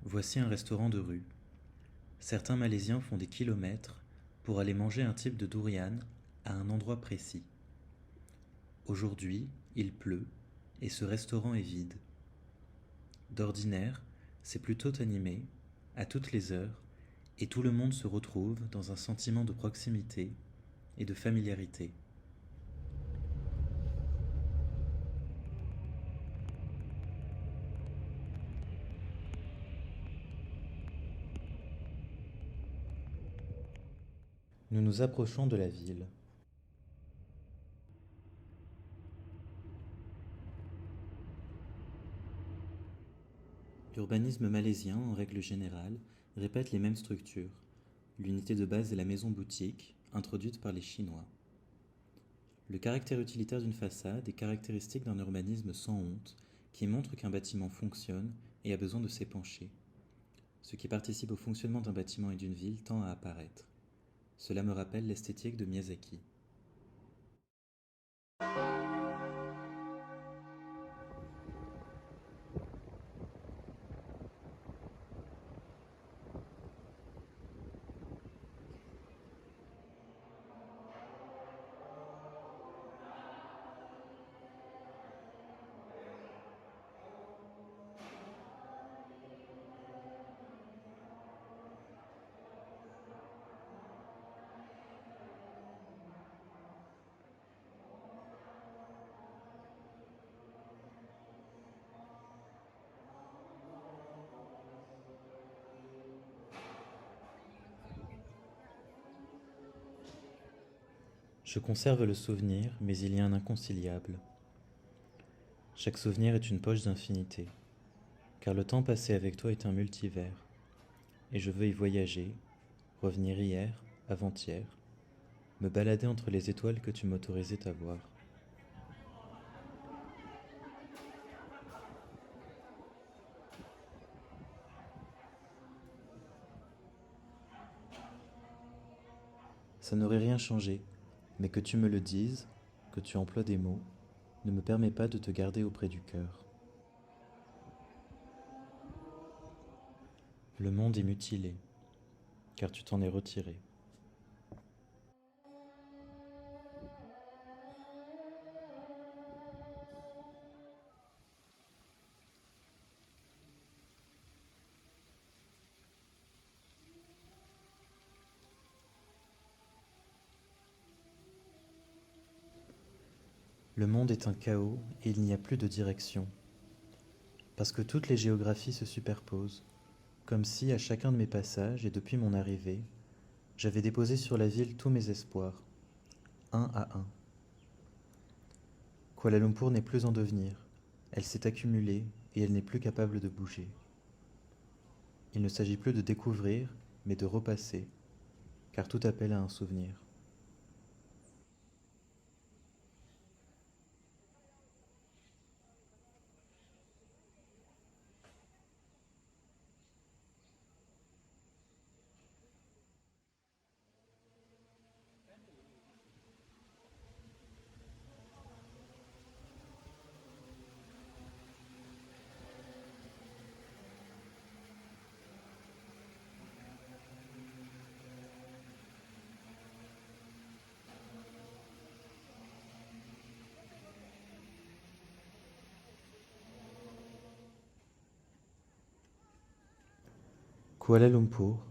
Voici un restaurant de rue. Certains Malaisiens font des kilomètres pour aller manger un type de durian à un endroit précis. Aujourd'hui, il pleut et ce restaurant est vide. D'ordinaire, c'est plutôt animé, à toutes les heures, et tout le monde se retrouve dans un sentiment de proximité et de familiarité. Nous nous approchons de la ville. L'urbanisme malaisien, en règle générale, répète les mêmes structures. L'unité de base est la maison-boutique, introduite par les Chinois. Le caractère utilitaire d'une façade est caractéristique d'un urbanisme sans honte, qui montre qu'un bâtiment fonctionne et a besoin de s'épancher. Ce qui participe au fonctionnement d'un bâtiment et d'une ville tend à apparaître. Cela me rappelle l'esthétique de Miyazaki. Je conserve le souvenir, mais il y a un inconciliable. Chaque souvenir est une poche d'infinité, car le temps passé avec toi est un multivers, et je veux y voyager, revenir hier, avant-hier, me balader entre les étoiles que tu m'autorisais à voir. Ça n'aurait rien changé, mais que tu me le dises, que tu emploies des mots, ne me permet pas de te garder auprès du cœur. Le monde est mutilé, car tu t'en es retiré. Le monde est un chaos et il n'y a plus de direction, parce que toutes les géographies se superposent, comme si, à chacun de mes passages et depuis mon arrivée, j'avais déposé sur la ville tous mes espoirs, un à un. Kuala Lumpur n'est plus en devenir, elle s'est accumulée et elle n'est plus capable de bouger. Il ne s'agit plus de découvrir, mais de repasser, car tout appelle à un souvenir. Kuala Lumpur,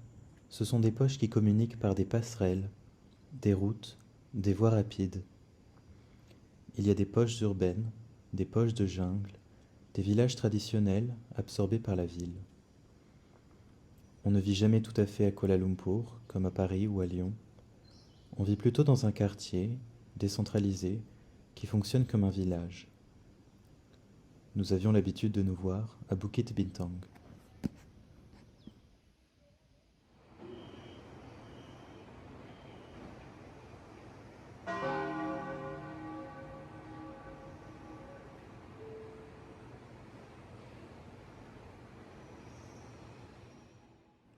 ce sont des poches qui communiquent par des passerelles, des routes, des voies rapides. Il y a des poches urbaines, des poches de jungle, des villages traditionnels absorbés par la ville. On ne vit jamais tout à fait à Kuala Lumpur, comme à Paris ou à Lyon. On vit plutôt dans un quartier, décentralisé, qui fonctionne comme un village. Nous avions l'habitude de nous voir à Bukit Bintang.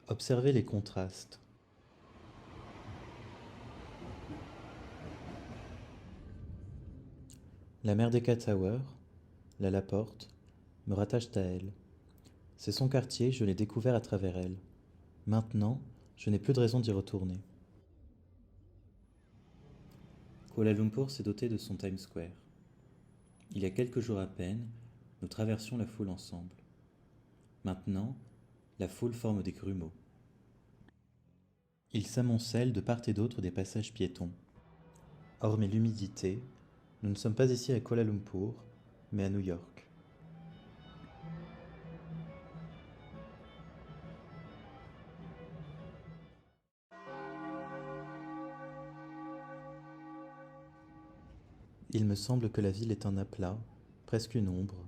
Observez les contrastes. La Merdeka Tower, la Laporte, me rattachent à elle. C'est son quartier, je l'ai découvert à travers elle. Maintenant, je n'ai plus de raison d'y retourner. Kuala Lumpur s'est doté de son Times Square. Il y a quelques jours à peine, nous traversions la foule ensemble. Maintenant, la foule forme des grumeaux. Il s'amoncelle de part et d'autre des passages piétons. Hormis l'humidité, nous ne sommes pas ici à Kuala Lumpur, mais à New York. Il me semble que la ville est un aplat, presque une ombre,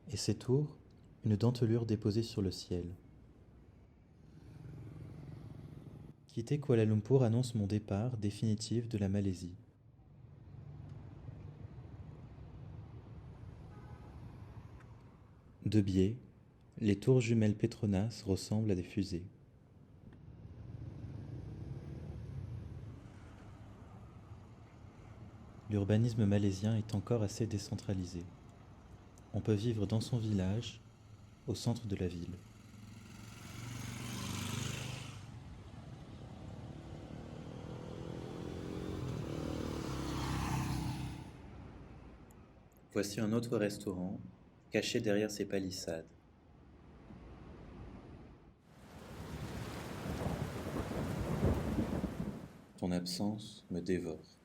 et ses tours, une dentelure déposée sur le ciel. Quitter Kuala Lumpur annonce mon départ définitif de la Malaisie. De biais, les tours jumelles Petronas ressemblent à des fusées. L'urbanisme malaisien est encore assez décentralisé. On peut vivre dans son village, au centre de la ville. Voici un autre restaurant, caché derrière ces palissades. Ton absence me dévore.